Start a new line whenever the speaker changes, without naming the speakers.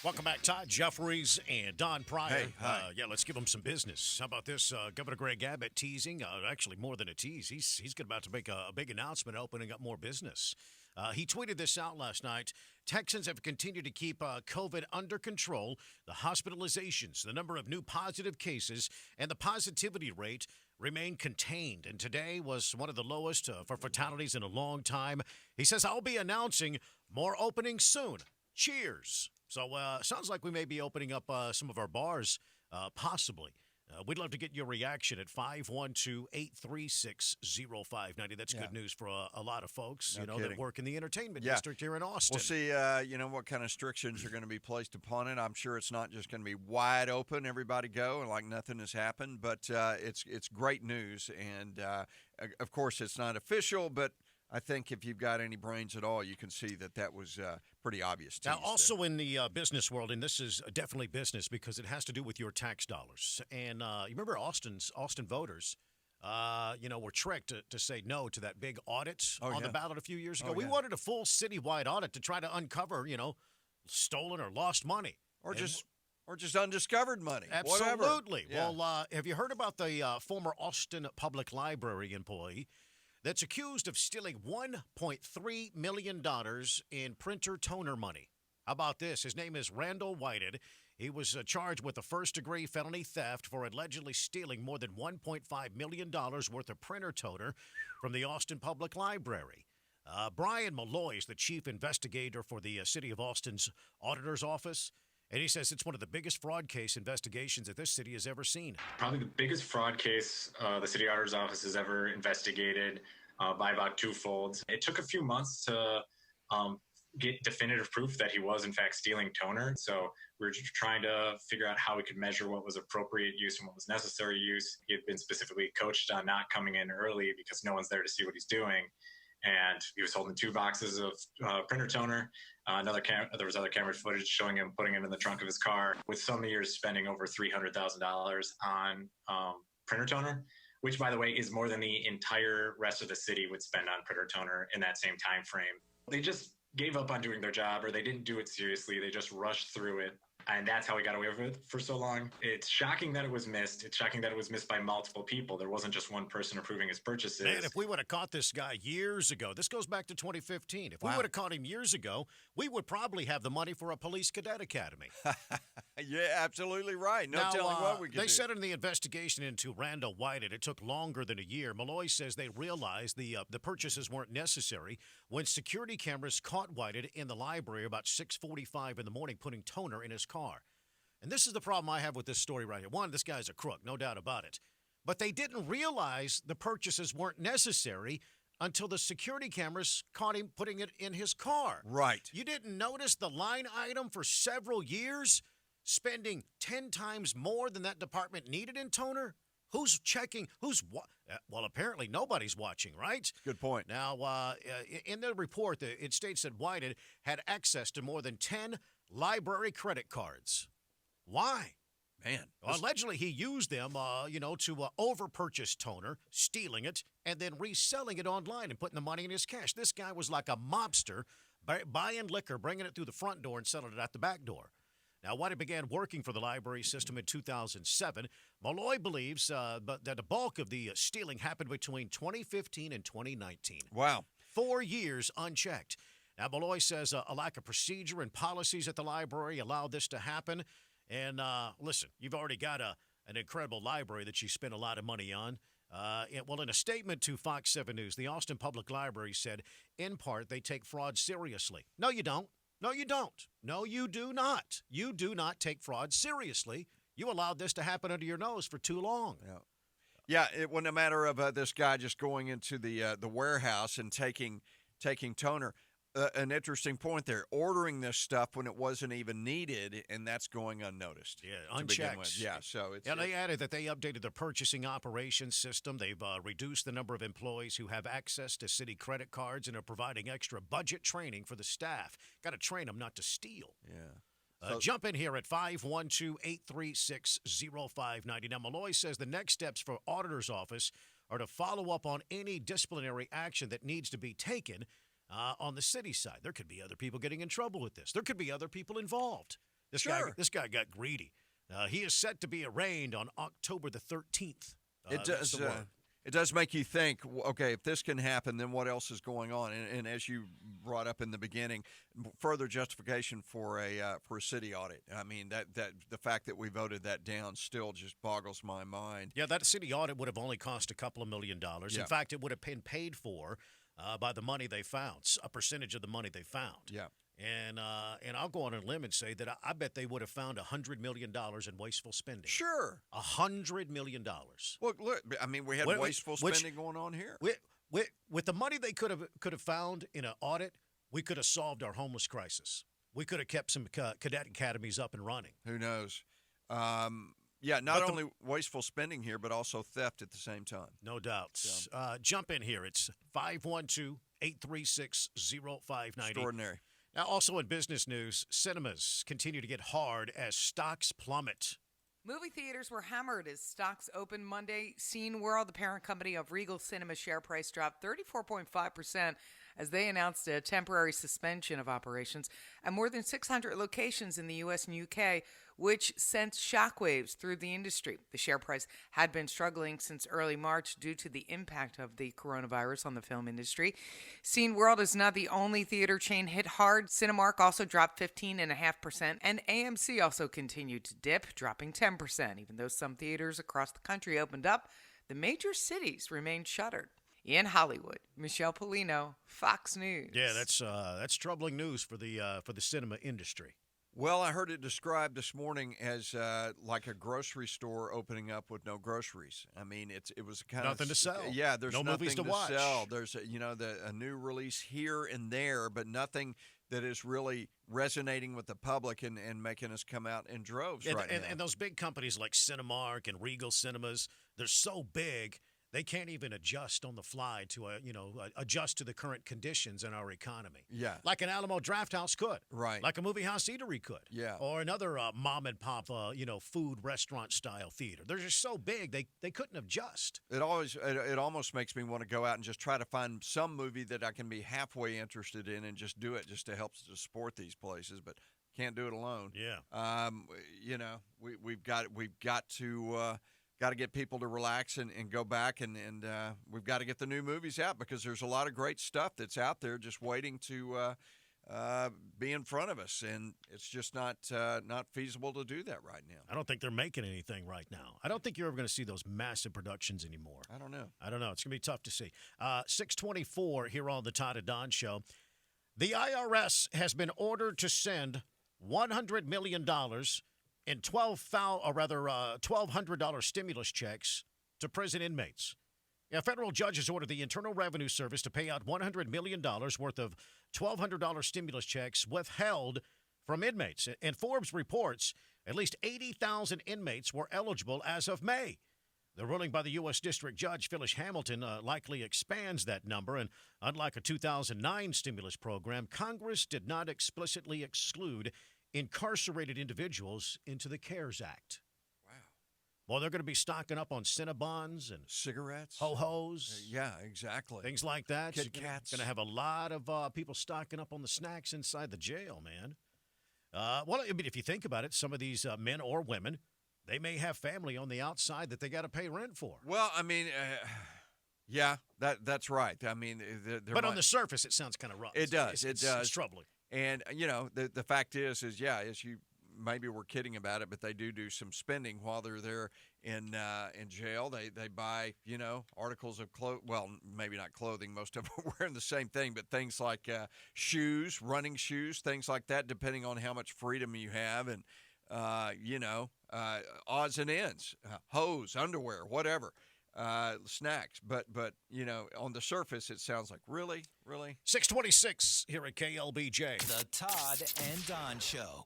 Welcome back, Todd Jeffries and Don Pryor.
Hey, hi.
Let's give them some business. How about this? Governor Greg Abbott teasing, actually more than a tease. He's about to make a big announcement opening up more business. He tweeted this out last night. Texans have continued to keep COVID under control. The hospitalizations, the number of new positive cases, and the positivity rate remain contained. And today was one of the lowest for fatalities in a long time. He says, I'll be announcing more openings soon. Cheers. So sounds like we may be opening up some of our bars, possibly. We'd love to get your reaction at 512-836-0590. That's good news for a lot of folks, that work in the entertainment district here in Austin.
We'll see, what kind of restrictions are going to be placed upon it. I'm sure it's not just going to be wide open, everybody go, and like nothing has happened. But it's great news. And, of course, it's not official, but I think if you've got any brains at all, you can see that was pretty obvious.
Now, also in the business world, and this is definitely business because it has to do with your tax dollars. And you remember Austin voters, were tricked to say no to that big audit on the ballot a few years ago. We wanted a full citywide audit to try to uncover, stolen or lost money.
Or just undiscovered money.
Absolutely.
Yeah.
Well, have you heard about the former Austin Public Library employee that's accused of stealing $1.3 million in printer toner money? How about this? His name is Randall Whited. He was charged with a first-degree felony theft for allegedly stealing more than $1.5 million worth of printer toner from the Austin Public Library. Brian Malloy is the chief investigator for the City of Austin's Auditor's Office, and he says it's one of the biggest fraud case investigations that this city has ever seen.
Probably the biggest fraud case the City Auditor's Office has ever investigated by about twofolds. It took a few months to get definitive proof that he was, in fact, stealing toner. So we were just trying to figure out how we could measure what was appropriate use and what was necessary use. He had been specifically coached on not coming in early because no one's there to see what he's doing. And he was holding 2 boxes of printer toner. There was other camera footage showing him putting it in the trunk of his car, with some years spending over $300,000 on printer toner, which, by the way, is more than the entire rest of the city would spend on printer toner in that same time frame. They just gave up on doing their job, or they didn't do it seriously. They just rushed through it. And that's how he got away with it for so long. It's shocking that it was missed. It's shocking that it was missed by multiple people. There wasn't just one person approving his purchases.
Man, if we would have caught this guy years ago, this goes back to 2015. If we would have caught him years ago, we would probably have the money for a police cadet academy.
Yeah, absolutely right. No telling what we could do.
They said in the investigation into Randall Whited, it took longer than a year. Malloy says they realized the purchases weren't necessary when security cameras caught Whited in the library about 6:45 in the morning putting toner in his car. And this is the problem I have with this story right here. One, this guy's a crook, no doubt about it. But they didn't realize the purchases weren't necessary until the security cameras caught him putting it in his car.
Right.
You didn't notice the line item for several years, spending 10 times more than that department needed in toner? Who's checking? Well, apparently nobody's watching, right?
Good point.
Now, in the report, it states that Whited had access to more than 10 library credit cards. Why?
Man.
Well, allegedly, he used them, to over-purchase toner, stealing it, and then reselling it online and putting the money in his cash. This guy was like a mobster, buying liquor, bringing it through the front door, and selling it at the back door. Now, White began working for the library system in 2007. Malloy believes that the bulk of the stealing happened between 2015 and 2019.
Wow.
4 years unchecked. Now, Malloy says a lack of procedure and policies at the library allowed this to happen. And listen, you've already got an incredible library that you spend a lot of money on. In a statement to Fox 7 News, the Austin Public Library said, in part, they take fraud seriously. No, you don't. No, you don't. No, you do not. You do not take fraud seriously. You allowed this to happen under your nose for too long.
Yeah, it wasn't a matter of this guy just going into the warehouse and taking toner. An interesting point there, ordering this stuff when it wasn't even needed, and that's going unnoticed.
Yeah, unchecked.
Yeah, so it's...
Yeah, they added that they updated their purchasing operations system. They've reduced the number of employees who have access to city credit cards and are providing extra budget training for the staff. Got to train them not to steal.
Yeah.
Jump in here at 512-836-0590. Now, Malloy says the next steps for Auditor's Office are to follow up on any disciplinary action that needs to be taken on the city side. There could be other people getting in trouble with this. There could be other people involved.
Sure.
This guy got greedy. He is set to be arraigned on October the 13th.
It
That's
does.
the word.
It does make you think. Okay, if this can happen, then what else is going on? And as you brought up in the beginning, further justification for a city audit. I mean, that the fact that we voted that down still just boggles my mind.
Yeah, that city audit would have only cost a couple of $1 million.
Yeah.
In fact, it would have been paid for by the money they found, a percentage of the money they found.
Yeah.
And I'll go on a limb and say that I bet they would have found $100 million in wasteful spending.
Sure.
$100 million.
Look. I mean, we had wasteful spending going on here.
With the money they could have found in an audit, we could have solved our homeless crisis. We could have kept some cadet academies up and running.
Who knows? Yeah, not
But
only wasteful spending here, but also theft at the same time.
No doubt. Jump in here. It's 512-836-0590.
Extraordinary.
Now, also in business news, cinemas continue to get hard as stocks plummet.
Movie theaters were hammered as stocks opened Monday. Scene World, the parent company of Regal Cinema share price dropped 34.5% as they announced a temporary suspension of operations at more than 600 locations in the U.S. and U.K., which sent shockwaves through the industry. The share price had been struggling since early March due to the impact of the coronavirus on the film industry. Scene World is not the only theater chain hit hard. Cinemark also dropped 15.5%, and AMC also continued to dip, dropping 10%. Even though some theaters across the country opened up, the major cities remained shuttered. In Hollywood, Michelle Polino, Fox News.
Yeah, that's troubling news for the cinema industry.
Well, I heard it described this morning as like a grocery store opening up with no groceries. I mean, it was kind
Nothing to sell.
Yeah, there's
no
nothing
movies to watch.
sell. There's a new release here and there, but nothing that is really resonating with the public and making us come out in droves right now.
And those big companies like Cinemark and Regal Cinemas, they're so big. They can't even adjust on the fly to adjust to the current conditions in our economy.
Yeah.
Like an Alamo Drafthouse could.
Right.
Like a Movie House Eatery could.
Yeah.
Or another mom and pop food restaurant style theater. They're just so big they couldn't adjust.
It almost makes me want to go out and just try to find some movie that I can be halfway interested in and just do it just to help to support these places, but can't do it alone.
Yeah.
We've got to get people to relax and go back and we've got to get the new movies out because there's a lot of great stuff that's out there just waiting to be in front of us, and it's just not feasible to do that right now.
I don't think they're making anything right now. I don't think you're ever going to see those massive productions anymore.
I don't know.
It's going to be tough to see. 624 here on the Todd and Don Show. The IRS has been ordered to send $100 million in $1,200 stimulus checks to prison inmates. A federal judge has ordered the Internal Revenue Service to pay out $100 million worth of $1,200 stimulus checks withheld from inmates. And Forbes reports at least 80,000 inmates were eligible as of May. The ruling by the U.S. District Judge Phyllis Hamilton likely expands that number, and unlike a 2009 stimulus program, Congress did not explicitly exclude incarcerated individuals into the CARES Act.
Wow.
Well, they're going to be stocking up on Cinnabons and
cigarettes,
ho-hos.
Yeah, exactly.
Things like that.
Kit Kats.
Going to have a lot of people stocking up on the snacks inside the jail, man. Well, I mean, if you think about it, some of these men or women, they may have family on the outside that they got to pay rent for.
Well, I mean, yeah, that's right. I mean,
but on the surface, it sounds kind of rough.
It does.
It's troubling.
And, the fact is as you maybe we're kidding about it, but they do some spending while they're there in jail. They buy, articles of well, maybe not clothing. Most of them are wearing the same thing, but things like shoes, running shoes, things like that, depending on how much freedom you have. And, odds and ends, hose, underwear, whatever. Snacks, but on the surface it sounds like really
626 here at KLBJ.
The Todd and Don Show.